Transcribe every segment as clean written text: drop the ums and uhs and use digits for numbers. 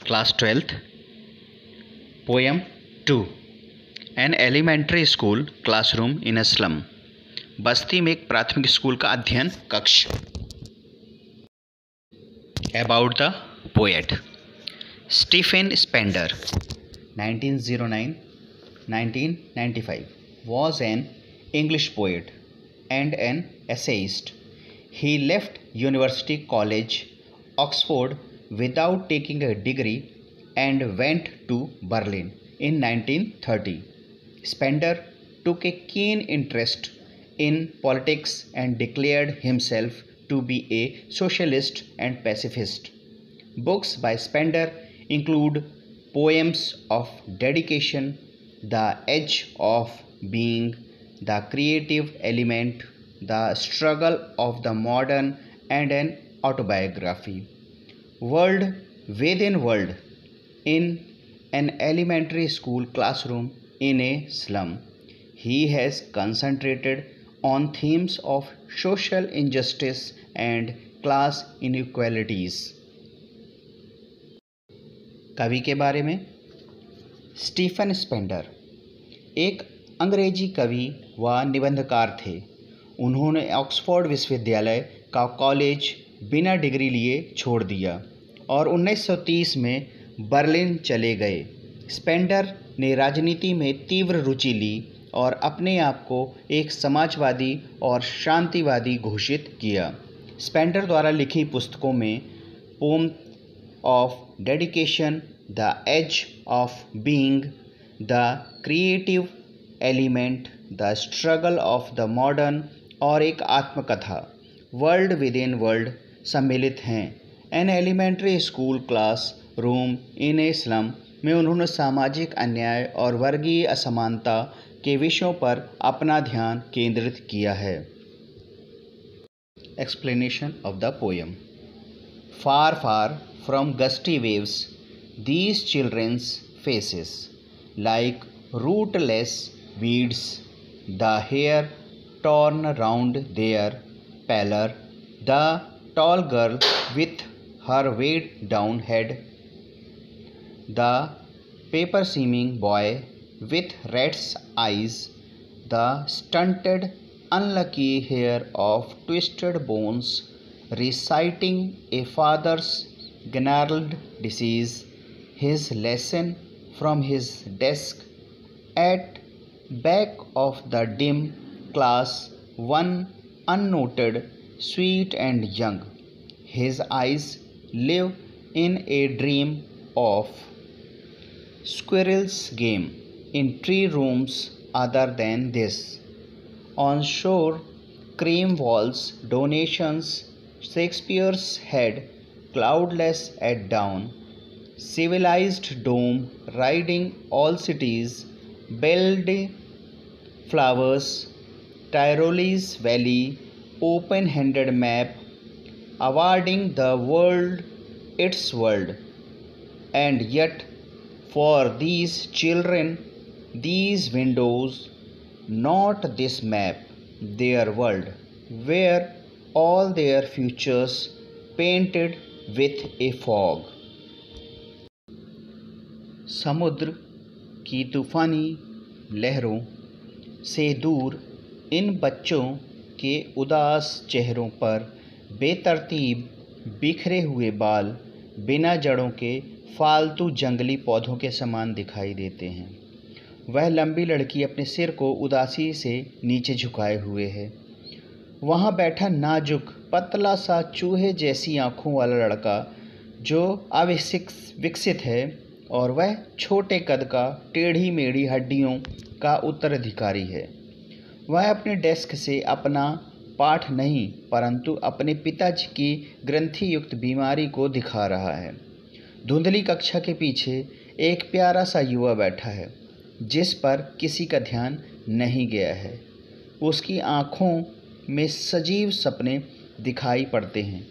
Class 12th. Poem 2. An elementary school classroom in a slum. बस्ती में एक प्राथमिक school का अध्ययन कक्ष. About the poet. Stephen Spender, 1909-1995, was an English poet and an essayist. He left University College, Oxford, without taking a degree and went to Berlin in 1930. Spender took a keen interest in politics and declared himself to be a socialist and pacifist. Books by Spender include poems of dedication, The Edge of Being, The Creative Element, The Struggle of the Modern, and an autobiography. World within world. In an elementary school classroom in a slum, he has concentrated on themes of social injustice and class inequalities. कवि के बारे में. Stephen Spender एक अंग्रेजी कवि व निबंधकार थे. उन्होंने ऑक्सफोर्ड विश्वविद्यालय का कॉलेज बिना डिग्री लिए छोड़ दिया और 1930 में बर्लिन चले गए. स्पेंडर ने राजनीति में तीव्र रुचि ली और अपने आप को एक समाजवादी और शांतिवादी घोषित किया. स्पेंडर द्वारा लिखी पुस्तकों में poem of dedication, the age of being, the creative element, the struggle of the modern और एक आत्मकथा world within world हैं. An elementary school classroom in a slum में उन्होंने सामाजिक अन्याय और वर्गीय असमानता के विषयों पर अपना ध्यान केंद्रित किया है. Explanation of the poem. Far far from gusty waves these children's faces like rootless weeds, the hair torn round their pallor, the tall girl with her weighed down head, the paper seeming boy with rat's eyes, the stunted unlucky hair of twisted bones reciting a father's gnarled disease, his lesson from his desk at back of the dim class, one unnoted, sweet and young. His eyes live in a dream of squirrel's game in tree rooms other than this. On shore, cream walls, donations, Shakespeare's head, cloudless at dawn, civilized dome riding all cities, belled flowers, Tyrole's valley, open-handed map, awarding the world its world. And yet, for these children, these windows, not this map, their world, were all their futures painted with a fog. समुद्र की तूफ़ानी लहरों से दूर इन बच्चों के उदास चेहरों पर बेतरतीब बिखरे हुए बाल बिना जड़ों के फालतू जंगली पौधों के समान दिखाई देते हैं. वह लंबी लड़की अपने सिर को उदासी से नीचे झुकाए हुए है. वहाँ बैठा नाजुक पतला सा चूहे जैसी आँखों वाला लड़का जो अविकसित है और वह छोटे कद का टेढ़ी मेढ़ी हड्डियों का उत्तराधिकारी है. वह अपने डेस्क से अपना पाठ नहीं परंतु अपने पिताजी की ग्रंथि युक्त बीमारी को दिखा रहा है. धुंधली कक्षा के पीछे एक प्यारा सा युवा बैठा है जिस पर किसी का ध्यान नहीं गया है. उसकी आँखों में सजीव सपने दिखाई पड़ते हैं.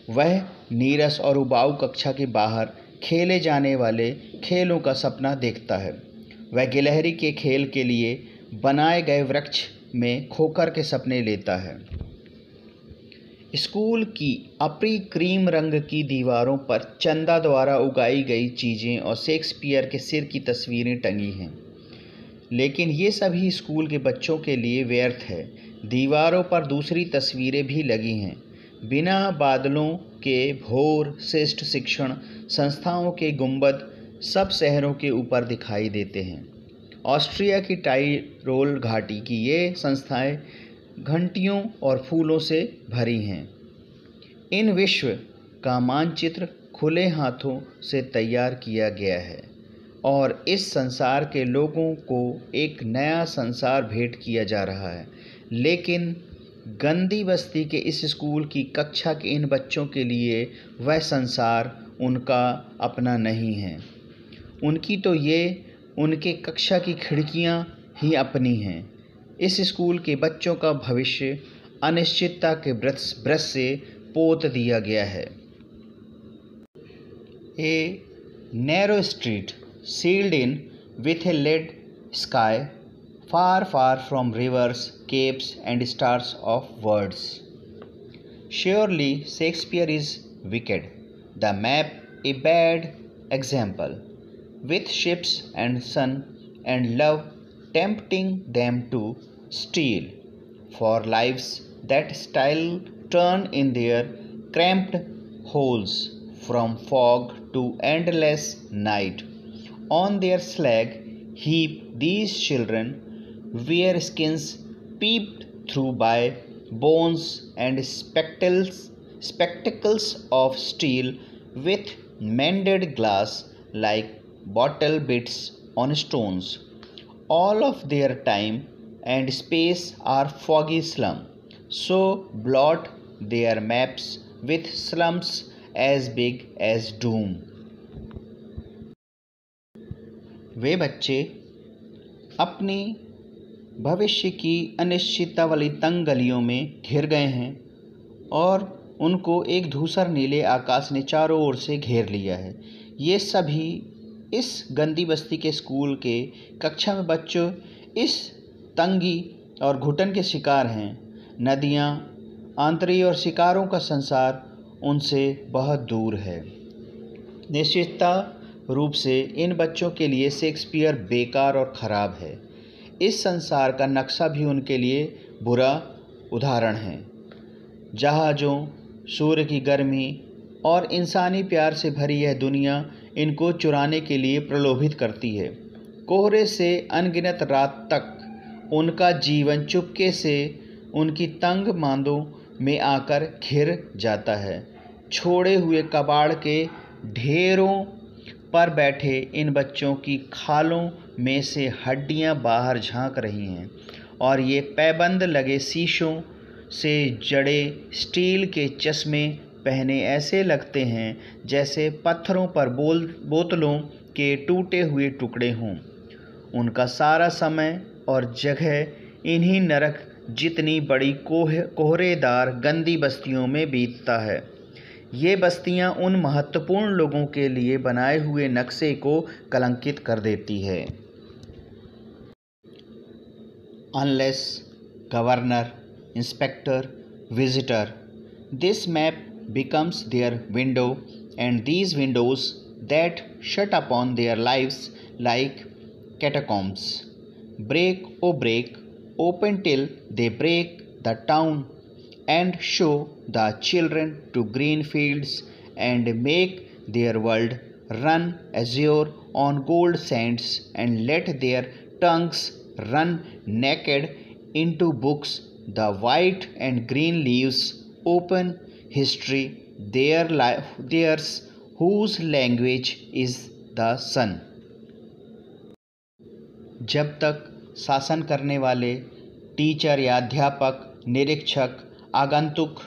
वह नीरस और उबाऊ कक्षा के बाहर खेले जाने वाले खेलों का सपना देखता है. वह गिलहरी के खेल के लिए बनाए गए वृक्ष में खोकर के सपने लेता है. स्कूल की अपरी क्रीम रंग की दीवारों पर चंदा द्वारा उगाई गई चीज़ें और शेक्सपियर के सिर की तस्वीरें टंगी हैं, लेकिन ये सभी स्कूल के बच्चों के लिए व्यर्थ है। दीवारों पर दूसरी तस्वीरें भी लगी हैं। बिना बादलों के भोर, श्रेष्ठ शिक्षण संस्थाओं के गुंबद सब शहरों के ऊपर दिखाई देते हैं। ऑस्ट्रिया की टाइरोल घाटी की ये संस्थाएं घंटियों और फूलों से भरी हैं। इन विश्व का मानचित्र खुले हाथों से तैयार किया गया है और इस संसार के लोगों को एक नया संसार भेंट किया जा रहा है। लेकिन गंदी बस्ती के इस स्कूल की कक्षा के इन बच्चों के लिए वह संसार उनका अपना नहीं है। उनकी तो ये उनके कक्षा की खिड़कियां ही अपनी हैं। इस स्कूल के बच्चों का भविष्य अनिश्चितता के ब्रश से पोत दिया गया है। A narrow street sealed in with a lead sky, far, far from rivers, capes, and stars of words. Surely Shakespeare is wicked, the map a bad example, with ships and sun and love tempting them to steal for lives that still turn in their cramped holes from fog to endless night. On their slag heap these children wear skins peeped through by bones and spectacles of steel with mended glass like bottle bits on stones. All of their time and space are foggy slum, so blot their maps with slums as big as doom. वे बच्चे अपनी भविष्य की अनिश्चितता वाली तंग गलियों में घिर गए हैं और उनको एक धूसर नीले आकाश ने चारों ओर से घेर लिया है। ये सभी इस गंदी बस्ती के स्कूल के कक्षा में बच्चों इस तंगी और घुटन के शिकार हैं। नदियाँ, आंतरी और शिकारों का संसार उनसे बहुत दूर है। निश्चितता रूप से इन बच्चों के लिए शेक्सपियर बेकार और ख़राब है। इस संसार का नक्शा भी उनके लिए बुरा उदाहरण है। जहाज़ों, सूर्य की गर्मी और इंसानी प्यार से भरी यह दुनिया इनको चुराने के लिए प्रलोभित करती है। कोहरे से अनगिनत रात तक उनका जीवन चुपके से उनकी तंग मांदों में आकर घिर जाता है। छोड़े हुए कबाड़ के ढेरों पर बैठे इन बच्चों की खालों में से हड्डियां बाहर झांक रही हैं और ये पैबंद लगे शीशों से जड़े स्टील के चश्मे पहने ऐसे लगते हैं जैसे पत्थरों पर बोतलों के टूटे हुए टुकड़े हों। उनका सारा समय और जगह इन्हीं नरक जितनी बड़ी कोहरेदार गंदी बस्तियों में बीतता है। ये बस्तियां उन महत्वपूर्ण लोगों के लिए बनाए हुए नक्शे को कलंकित कर देती है। Unless governor, inspector, visitor, this map becomes their window, and these windows that shut upon their lives like catacombs. Break, oh break, open till they break the town and show the children to green fields and make their world run azure on gold sands and let their tongues run naked into books. The white and green leaves open history, theirs whose language is the sun. जब तक शासन करने वाले teacher या अध्यापक, निरीक्षक, आगंतुक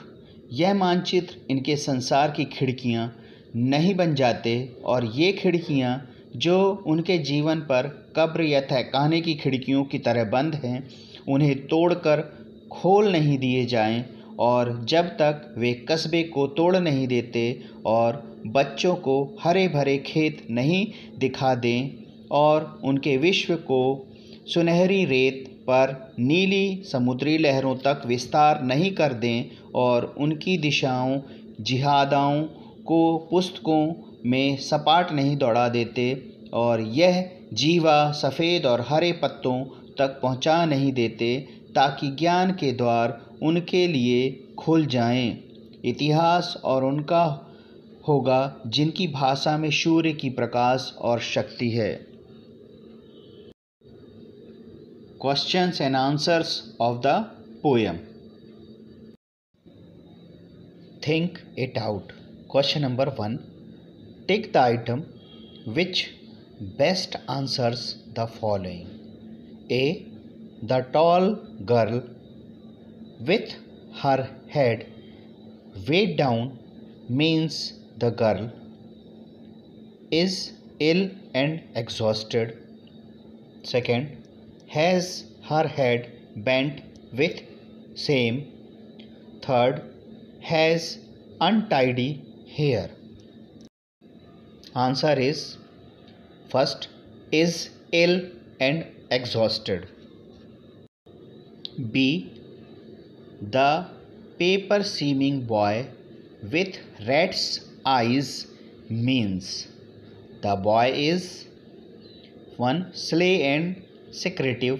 यह मानचित्र इनके संसार की खिड़कियां नहीं बन जाते और ये खिड़कियां जो उनके जीवन पर कब्र या तहखाने की खिड़कियों की तरह बंद हैं, उन्हें तोड़कर खोल नहीं दिए जाएं और जब तक वे कस्बे को तोड़ नहीं देते और बच्चों को हरे भरे खेत नहीं दिखा दें और उनके विश्व को सुनहरी रेत पर नीली समुद्री लहरों तक विस्तार नहीं कर दें और उनकी दिशाओं जिहादाओं को पुस्तकों में सपाट नहीं दौड़ा देते और यह जीवा सफ़ेद और हरे पत्तों तक पहुंचा नहीं देते ताकि ज्ञान के द्वार उनके लिए खुल जाएं। इतिहास और उनका होगा जिनकी भाषा में सूर्य की प्रकाश और शक्ति है। Questions and answers of the poem. Think it out. Question number 1, tick the item which best answers the following. A. The tall girl with her head weighed down means the girl is ill and exhausted. Second, has her head bent with shame. Third, has untidy hair. Answer is first, is ill and exhausted. B. The paper seeming boy with rat's eyes means the boy is 1. Sly and secretive.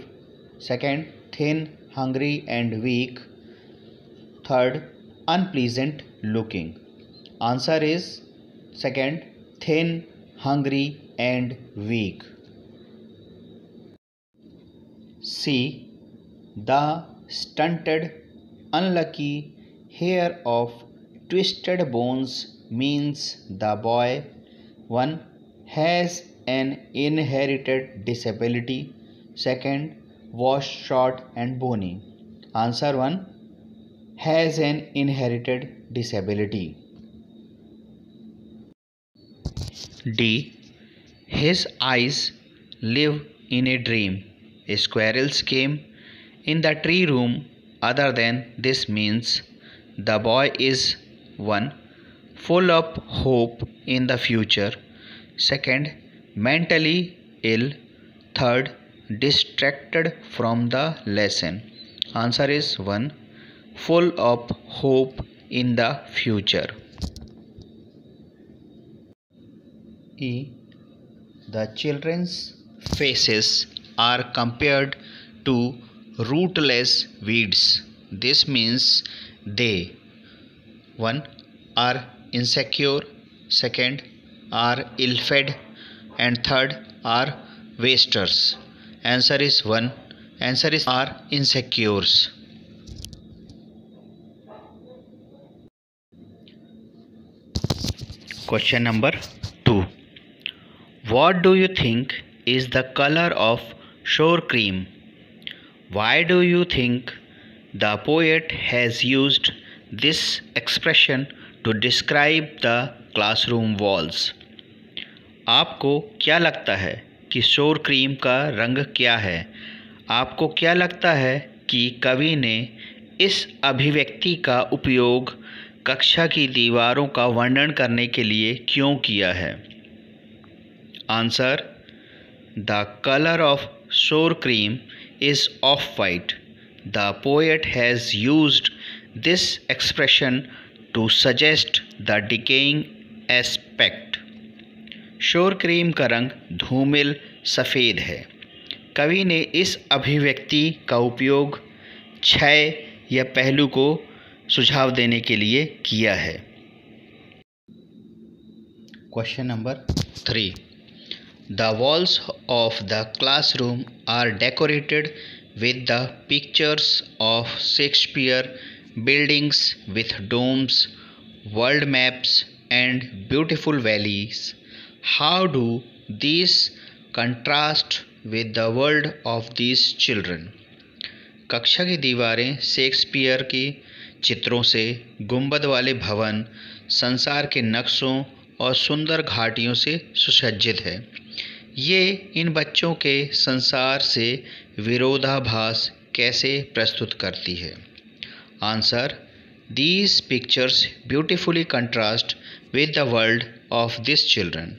Second, thin, hungry and weak. Third, unpleasant looking. Answer is second, thin, hungry and weak. C. The stunted, unlucky hair of twisted bones means the boy 1. Has an inherited disability. Second, was short and bony. Answer 1. Has an inherited disability. D. His eyes live in a dream. Squirrels came in the tree room. Other than this means the boy is 1. Full of hope in the future. Second, mentally ill. Third, distracted from the lesson. Answer is 1. Full of hope in the future. E. The children's faces are compared to rootless weeds. This means they 1. Are insecure. Second, are ill-fed. And third, are wasters. Answer is 1. Answer is are insecures. Question number 2. What do you think is the color of sour cream? Why do you think the poet has used this expression to describe the classroom walls? आपको क्या लगता है कि सोर cream का रंग क्या है? आपको क्या लगता है कि कवि ने इस अभिव्यक्ति का उपयोग कक्षा की दीवारों का वर्णन करने के लिए क्यों किया है? Answer: The color of sour cream is off-white. The poet has used this expression to suggest the decaying aspect. सोर क्रीम का रंग धूमिल सफ़ेद है। कवि ने इस अभिव्यक्ति का उपयोग क्षय या पहलू को सुझाव देने के लिए किया है। Question number 3. The walls of the classroom are decorated with the pictures of Shakespeare buildings with domes, world maps and beautiful valleys. How do these contrast with the world of these children? कक्षा की दीवारें Shakespeare की चित्रों से, गुंबद वाले भवन संसार के नक्शों और सुंदर घाटियों से सुसज्जित है। ये इन बच्चों के संसार से विरोधाभास कैसे प्रस्तुत करती है? Answer: These pictures beautifully contrast with the world of these children.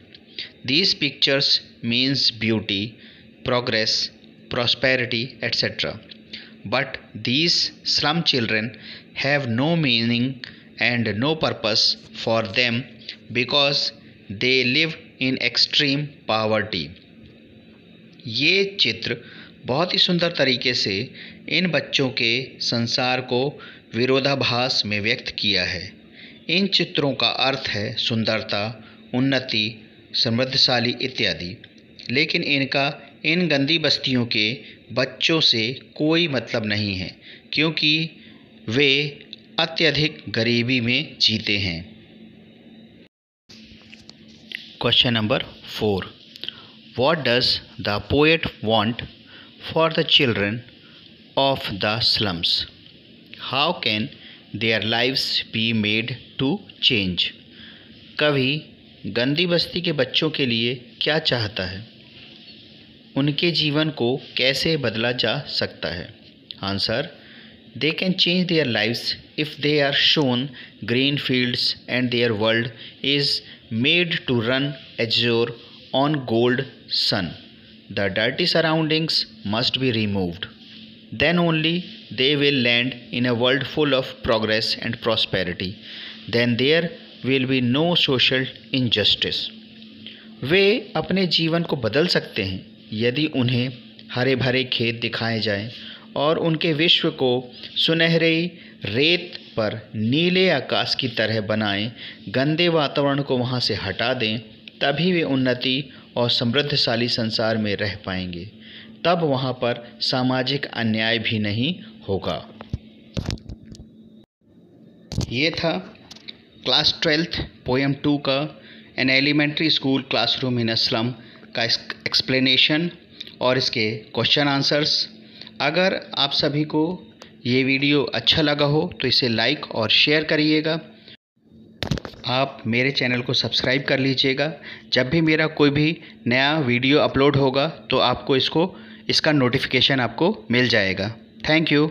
These pictures means beauty, progress, prosperity, etc. But these slum children have no meaning and no purpose for them because they live in extreme poverty. ये चित्र बहुत ही सुंदर तरीके से इन बच्चों के संसार को विरोधाभास में व्यक्त किया है। इन चित्रों का अर्थ है सुंदरता, उन्नति, समृद्धशाली इत्यादि, लेकिन इनका इन गंदी बस्तियों के बच्चों से कोई मतलब नहीं है क्योंकि वे अत्यधिक गरीबी में जीते हैं। Question number 4. What does the poet want for the children of the slums? How can their lives be made to change? कवि गंदी बस्ती के बच्चों के लिए क्या चाहता है? उनके जीवन को कैसे बदला जा सकता है? Answer: They can change their lives if they are shown green fields and their world is made to run azure on gold sun. The dirty surroundings must be removed. Then only they will land in a world full of progress and prosperity. Then there will be no social injustice. वे अपने जीवन को बदल सकते हैं यदि उन्हें हरे भरे खेत दिखाए जाएं और उनके विश्व को सुनहरे रेत पर नीले आकाश की तरह बनाएं, गंदे वातावरण को वहां से हटा दें, तभी वे उन्नति और समृद्धशाली संसार में रह पाएंगे। तब वहां पर सामाजिक अन्याय भी नहीं होगा। ये था क्लास 12th पोएम 2 का an elementary school classroom in a slum का एक्सप्लेनेशन और इसके क्वेश्चन आंसर्स। अगर आप सभी को ये वीडियो अच्छा लगा हो तो इसे लाइक और शेयर करिएगा। आप मेरे चैनल को सब्सक्राइब कर लीजिएगा। जब भी मेरा कोई भी नया वीडियो अपलोड होगा तो आपको इसका नोटिफिकेशन आपको मिल जाएगा। Thank you.